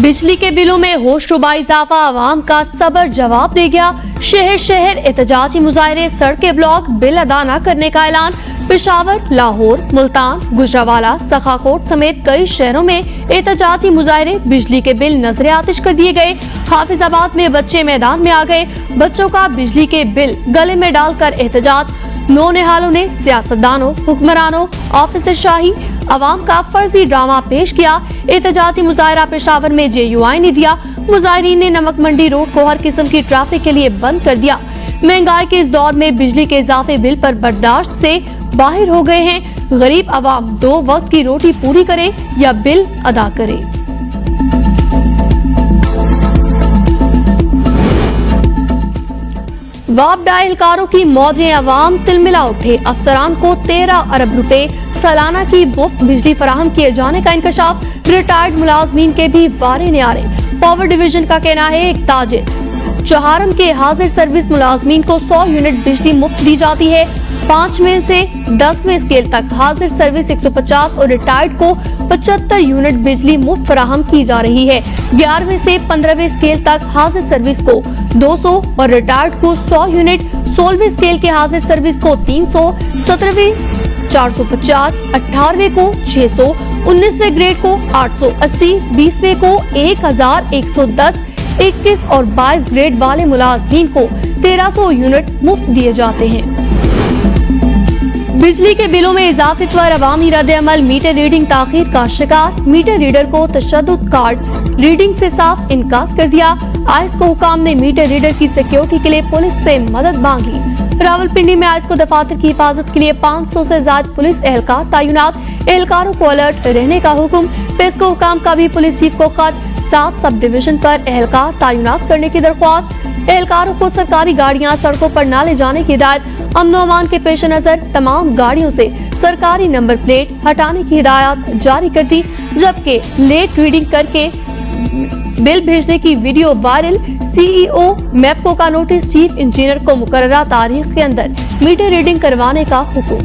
बिजली के बिलों में होशरुबा इजाफा आवाम का सबर जवाब दे गया। शहर शहर एहतजाजी मुजाहरे, सड़कें ब्लॉक, बिल अदा न करने का ऐलान। पेशावर, लाहौर, मुल्तान, गुजरावाला, सखाकोट समेत कई शहरों में एहतजाजी मुजाहरे, बिजली के बिल नजरे आतिश कर दिए गए। हाफिजाबाद में बच्चे मैदान में आ गए। बच्चों का बिजली के बिल गले में डालकर एहतजाज। नौनिहालों ने सियासतदानों, हुक्मरानों, ऑफिसर शाही, अवाम का फर्जी ड्रामा पेश किया। एहतजाजी मुजाहरा पेशावर में JUI ने दिया। मुजाहरीन ने नमक मंडी रोड को हर किस्म की ट्रैफिक के लिए बंद कर दिया। महंगाई के इस दौर में बिजली के इजाफे बिल पर बर्दाश्त से बाहर हो गए हैं। गरीब अवाम 2 वक्त की रोटी पूरी करे या बिल अदा करे। वापडा एहलकारों की मौजें, अवाम तिलमिला उठे। अफसरान को 13 अरब रुपए सालाना की मुफ्त बिजली फराहम किए जाने का इंकशाफ। रिटायर्ड मुलाजमीन के भी वारे न्यारे। पावर डिवीजन का कहना है, एक ताजिर चौहारम के हाजिर सर्विस मुलाजमीन को 100 यूनिट बिजली मुफ्त दी जाती है। 5वें से 10वें स्केल तक हाजिर सर्विस 150 और रिटायर्ड को 75 यूनिट बिजली मुफ्त फराहम की जा रही है। 11वें से 15वें स्केल तक हाजिर सर्विस को 200 और रिटायर्ड को 100 यूनिट। 16वें स्केल के हाजिर सर्विस को 300, 17वें 450, 18वें को 600, 19वें ग्रेड को 880, 20वें को 1110, 21 और 22 ग्रेड वाले मुलाजमीन को 1300 यूनिट मुफ्त दिए जाते हैं। बिजली के बिलों में इजाफे पर अवामी रद्द-ए-अमल। मीटर रीडिंग ताखीर का शिकार। मीटर रीडर को तशद्दुद, कार्ड रीडिंग से साफ इनकार कर दिया। आइस्को हुकाम ने मीटर रीडर की सिक्योरिटी के लिए पुलिस से मदद मांगी। रावलपिंडी में आइस्को दफातर की हिफाजत के लिए 500 से ज्यादा पुलिस एहलकार तैनात। एहलकारों को अलर्ट रहने का हुक्म। पेस्को हुकाम का भी पुलिस चीफ को खत। 7 सब डिवीजन पर एहलकार तैनात करने की दरख्वास्त। एहलकारों को सरकारी गाड़ियां सड़कों पर न ले जाने की हिदायत। अमनो अमान के पेश नजर तमाम गाड़ियों से सरकारी नंबर प्लेट हटाने की हिदायत जारी कर दी। जबकि लेट रीडिंग करके बिल भेजने की वीडियो वायरल। CEO मैप्को का नोटिस। चीफ इंजीनियर को मुकर्ररा तारीख के अंदर मीटर रीडिंग करवाने का हुक्म।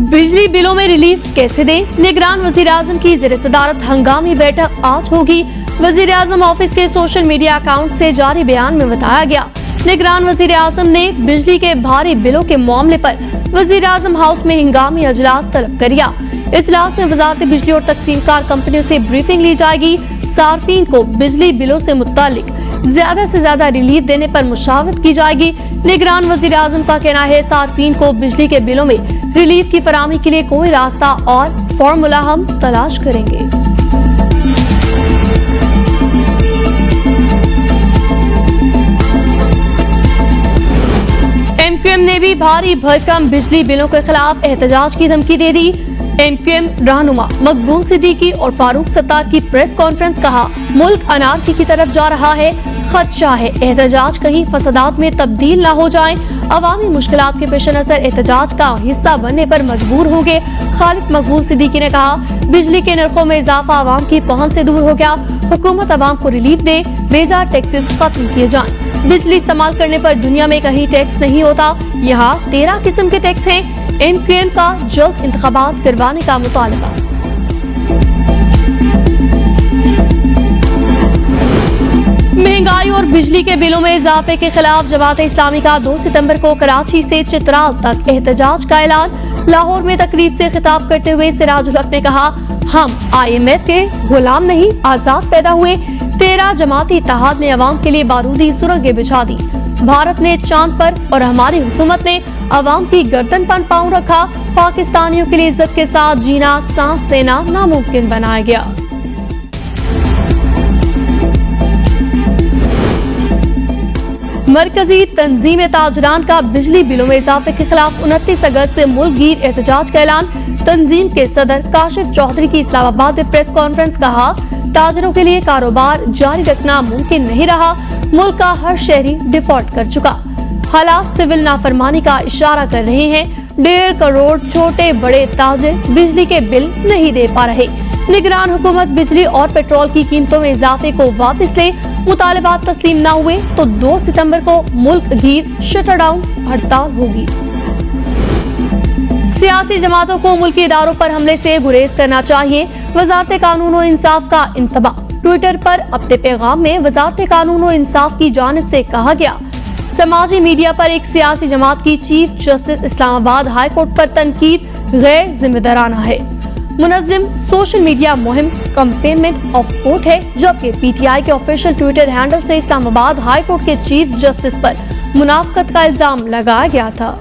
बिजली बिलों में रिलीफ कैसे दें? निगरान वजीर-ए-आज़म की ज़ेर-ए-सदारत हंगामी बैठक आज होगी। वजीर-ए-आज़म ऑफिस के सोशल मीडिया अकाउंट से जारी बयान में बताया गया, निगरान वजीर-ए-आज़म ने बिजली के भारी बिलों के मामले पर वजीर-ए-आज़म हाउस में हंगामी अजलास तलब किया। इजलास में वजारत बिजली और तकसीमकार कंपनियों से ब्रीफिंग ली जाएगी। सार्फिन को बिजली बिलों से मुतालिक ज्यादा से ज्यादा रिलीफ देने पर मुशावरत की जाएगी। निगरान वजीर-ए-आज़म का कहना है, सार्फिन को बिजली के बिलों में रिलीफ की फराहमी के लिए कोई रास्ता और फॉर्मूला हम तलाश करेंगे। MQM ने भी भारी भरकम बिजली बिलों के खिलाफ एहतजाज की धमकी दे दी। MQM रहनुमा मकबूल सिद्दीकी और फारूक सत्तार की प्रेस कॉन्फ्रेंस। कहा, मुल्क अनारकी की तरफ जा रहा है। खदशा है एहतजाज कहीं फसादात में तब्दील ना हो जाए। अवामी मुश्किलात के पेश नजर एहतजाज का हिस्सा बनने पर मजबूर होंगे। खालिद मकबूल सिद्दीकी ने कहा, बिजली के नरखों में इजाफा अवाम की पहुंच से दूर हो गया। हुकूमत अवाम को रिलीफ दे। बेजा टैक्सेस खत्म किए जाएं। बिजली इस्तेमाल करने पर दुनिया में कहीं टैक्स नहीं होता। यहाँ 13 किस्म के टैक्स हैं। MQM का जल्द इंतखाबात करवाने का मुतालबा। महंगाई और बिजली के बिलों में इजाफे के खिलाफ जमात इस्लामी का 2 सितंबर को कराची से चित्राल तक एहतजाज का ऐलान। लाहौर में तकरीब से खिताब करते हुए सिराजुल हक ने कहा, हम IMF के गुलाम नहीं, आजाद पैदा हुए। 13 जमाती इत्तेहाद ने अवाम के लिए बारूदी सुरंगें बिछा दी। भारत ने चांद पर और हमारी हुकूमत ने अवाम की गर्दन पर पांव रखा। पाकिस्तानियों के लिए इज्जत के साथ जीना, सांस देना नामुमकिन बनाया गया। मरकजी तंजीम ताजरान का बिजली बिलों में इजाफे के खिलाफ 29 अगस्त से मुल्क गिर एहतजाज का ऐलान। तंजीम के सदर काशिफ चौधरी की इस्लामाबाद में प्रेस कॉन्फ्रेंस। कहा, ताजरों के लिए कारोबार जारी रखना मुमकिन नहीं रहा। मुल्क का हर शहरी डिफॉल्ट कर चुका। हालात सिविल नाफरमानी का इशारा कर रहे हैं। 1.5 करोड़ छोटे बड़े ताजिर बिजली के बिल नहीं दे पा रहे। निगरान हुकूमत बिजली और पेट्रोल की कीमतों में इजाफे को वापस ले। मुतालबात तस्लीम न हुए तो 2 सितंबर को मुल्क गिर शटर डाउन हड़ताल होगी। सियासी जमातों को मुल्की इदारों पर हमले से गुरेज करना चाहिए। वजारत कानून और इंसाफ का इंतबाह। ट्विटर पर अपने पैगाम में वजारत कानून और इंसाफ की जानिब से कहा गया, समाजी मीडिया पर एक सियासी जमात की chief justice Islamabad high court पर तनकीद गैर जिम्मेदाराना है। मुनज़्ज़िम सोशल मीडिया मुहिम कंपेनमेंट ऑफ कोर्ट है, जबकि पीटीआई के ऑफिशियल ट्विटर हैंडल से इस्लामाबाद हाई कोर्ट के चीफ जस्टिस पर मुनाफकत का इल्जाम लगाया गया था।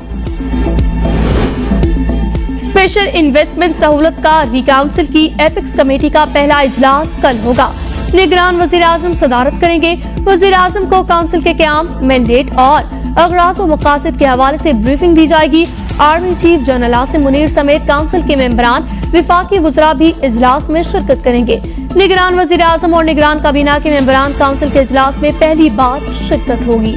स्पेशल इन्वेस्टमेंट सहूलत का रिकाउंसिल की एपिक्स कमेटी का पहला इजलास कल होगा। निगरान वजीर आजम सदारत करेंगे। वजीर आजम को काउंसिल के क़याम, मैंडेट और अगराज व मकासद के हवाले से ब्रीफिंग दी जाएगी। Army chief general Asim Munir समेत काउंसिल के मेंबरान, विफाकी वज़रा भी इजलास में शिरकत करेंगे। निगरान वजीर आजम और निगरान काबीना के मेंबरान काउंसिल के इजलास में पहली बार शिरकत होगी।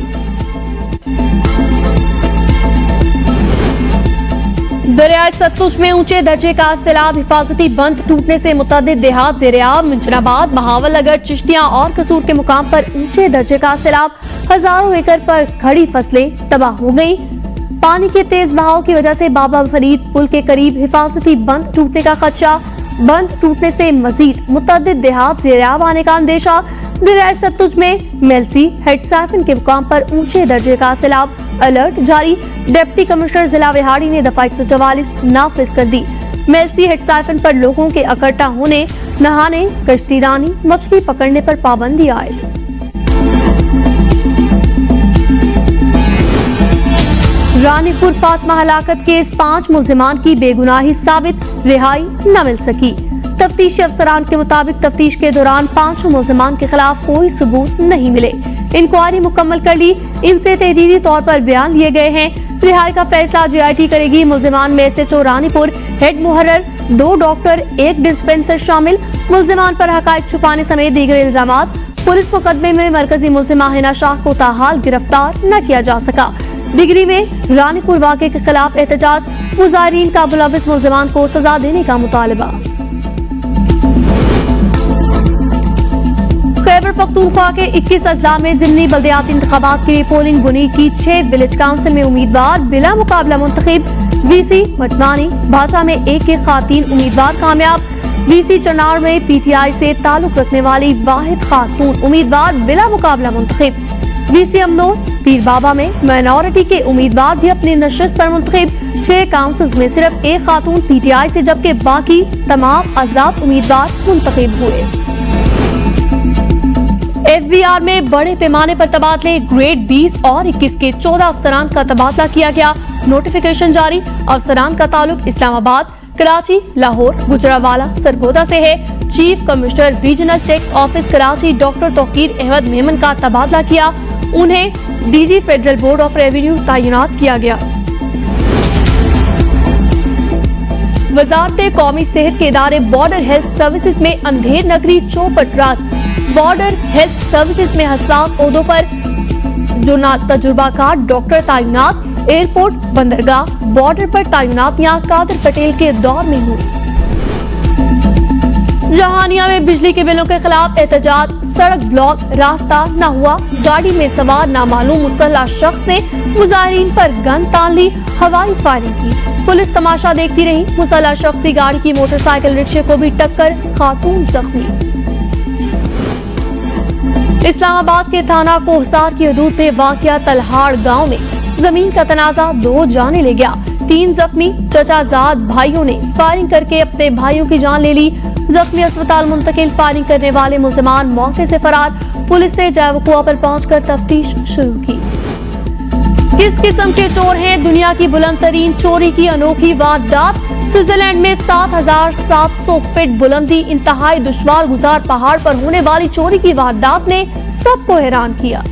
दरियाए सतलुज में ऊंचे दर्जे का सैलाब, हिफाजती बंद टूटने से मुतअद्दिद देहात ज़ेर-ए-आब। मुंशराबाद, बहावल नगर, चिश्तियां और कसूर के मुकाम पर ऊंचे दर्जे का सैलाब, हजारों एकड़ पर खड़ी फसलें तबाह हो गयी। पानी के तेज बहाव की वजह से बाबा फरीद पुल के करीब हिफाजती बंद टूटने का खदशा। बंद टूटने से मजीद मुतअद्दिद देहात ज़ेर-ए-आब आने का अंदेशा। दरियाए सतलुज में मेलसी हेड साइफन के मुकाम पर ऊंचे दर्जे का सैलाब, अलर्ट जारी। डिप्टी कमिश्नर जिला विहाड़ी ने दफा 144 नाफिज कर दी। मेलसी हेड साइफन पर लोगों के इकट्ठा होने, नहाने, कश्तीरानी, मछली पकड़ने पर पाबंदी आयद। रानीपुर फातिमा हलाकत केस 5 मुल्जिमान की बेगुनाही साबित, रिहाई न मिल सकी। तफ्तीशी अफसरान के मुताबिक तफ्तीश के दौरान 5 मुल्जिमान के खिलाफ कोई सबूत नहीं मिले। इंक्वायरी मुकम्मल कर ली, इनसे तहरीरी तौर पर बयान लिए गए हैं। रिहाई का फैसला JIT करेगी। मुल्जिमान में SHO रानीपुर, हेड मुहर्रर, 2 डॉक्टर, 1 डिस्पेंसर शामिल। मुल्जिमान पर हकायक छुपाने समेत दीगर इल्जामात। पुलिस मुकदमे में मरकजी मुल्जिमा हिना शाह को ताहाल गिरफ्तार न किया जा सका। डिग्री में रानीपुर वाक़े के खिलाफ एहतजाज, मुजाहिरीन का मुलविस मुल्जिमान को सजा देने का मुतालबा। खैबर पख्तूनख्वा के 21 अजला में ज़िमनी बल्दियाती इंतखाबात के लिए पोलिंग बुनीद की 6 विलेज काउंसिल में उम्मीदवार बिला मुकाबला मुंतखब। VC मटमानी भाषा में एक खातून उम्मीदवार कामयाब। VC चनार में PTI से ताल्लुक रखने वाली वाहिद खातून उम्मीदवार बिला मुकाबला मुंतखब। VC अमनोर पीर बाबा में माइनॉरिटी के उम्मीदवार भी अपनी नशिस्त पर मुंतखब। 6 काउंसिल्स में सिर्फ एक खातून PTI से, जबकि बाकी तमाम आजाद उम्मीदवार मुंतखब हुए। FBR में बड़े पैमाने पर तबादले, ग्रेड 20 और 21 के 14 अफसरान का तबादला किया गया। नोटिफिकेशन जारी। अफसरान का ताल्लुक इस्लामाबाद, कराची, लाहौर, गुजरावाला, सरगोदा से है। Chief commissioner regional tax office Karachi doctor Tauqeer Ahmed Memon का तबादला किया। उन्हें DG federal board of revenue तैनात किया गया। वजारत कौमी सेहत के इदारे बॉर्डर हेल्थ सर्विसेज में अंधेर नगरी चौपट राज। बॉर्डर हेल्थ सर्विसेज में हसास ओहदों पर जो तजुर्बाकार डॉक्टर तैनात। एयरपोर्ट, बंदरगाह, बॉर्डर पर तैनातियां कादर पटेल के दौर में हुई। जहानिया में बिजली के बिलों के खिलाफ एहतजाज, सड़क ब्लॉक, रास्ता न हुआ। गाड़ी में सवार नामालूम मुसल्लह शख्स ने मुजाहिरीन पर गन तान ली, हवाई फायरिंग की। पुलिस तमाशा देखती रही। मुसल्लह शख्स की गाड़ी की मोटरसाइकिल रिक्शे को भी टक्कर, खातून जख्मी। इस्लामाबाद के थाना कोहसार की हदूद में वाक़िया तलहाड़ गांव में जमीन का तनाजा 2 जाने ले गया। 3 जख्मी। चचाजाद भाइयों ने फायरिंग करके अपने भाइयों की जान ले ली। जख्मी अस्पताल मुंतकिल। फायरिंग करने वाले मुल्जिमान मौके से फरार। पुलिस ने जायवकुआ पर पहुंचकर तफ्तीश शुरू की। किस किस्म के चोर हैं? दुनिया की बुलंद तरीन चोरी की अनोखी वारदात। स्विट्जरलैंड में 7,700 फीट बुलंदी इंतहाई दुश्वार गुजार पहाड़ पर होने वाली चोरी की वारदात ने सबको हैरान किया।